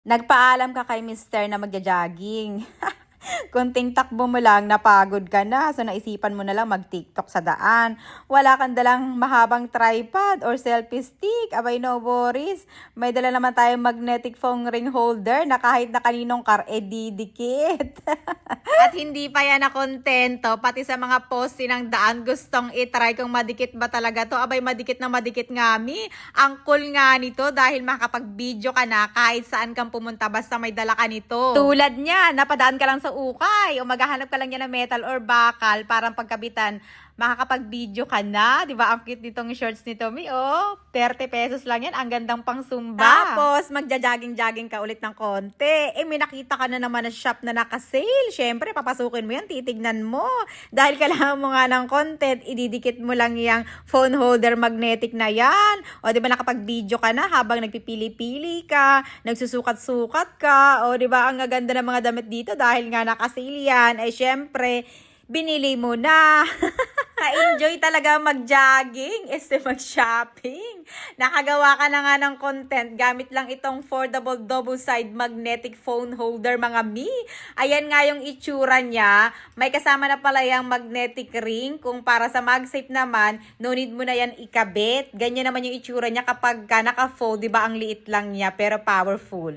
Nagpaalam ka kay mister na magja-jogging. Konting takbo mo lang, napagod ka na. So, naisipan mo na lang mag-TikTok sa daan. Wala kang dalang mahabang tripod or selfie stick. Abay, no worries. May dala naman tayong magnetic phone ring holder na kahit na kaninong car, didikit. At hindi pa yan na kontento, pati sa mga poste ng daan, gustong itry kung madikit ba talaga to. Abay, madikit na madikit nga, mi. Ang cool nga nito dahil makakapag-video ka na kahit saan kang pumunta basta may dala ka nito. Tulad niya, napadaan ka lang sa ukay o maghahanap ka lang niya ng metal or bakal parang pagkabitan, makakapag-video ka na. Di ba? Ang cute nitong shorts nito, mi. Oh, 30 pesos lang yan. Ang gandang pang Zumba. Tapos, magja-jogging-jogging ka ulit ng konti. May nakita ka na naman na shop na naka-sale. Syempre, papasukin mo yan, titignan mo. Dahil kailangan mo nga ng content, ididikit mo lang yung phone holder magnetic na yan. O, di ba, nakapag-video ka na habang nagpipili-pili ka, nagsusukat-sukat ka. O, di ba, ang gaganda ng mga damit dito dahil nga naka-sale yan. Syempre, binili mo na. Na-enjoy talaga mag-jogging, mag-shopping. Nakagawa ka na nga ng content gamit lang itong foldable double-side magnetic phone holder, mga mi. Ayan nga yung itsura niya. May kasama na pala yung magnetic ring. Kung para sa MagSafe naman, no need mo na yan ikabit. Ganyan naman yung itsura niya kapag naka-fold, di ba? Ang liit lang niya pero powerful.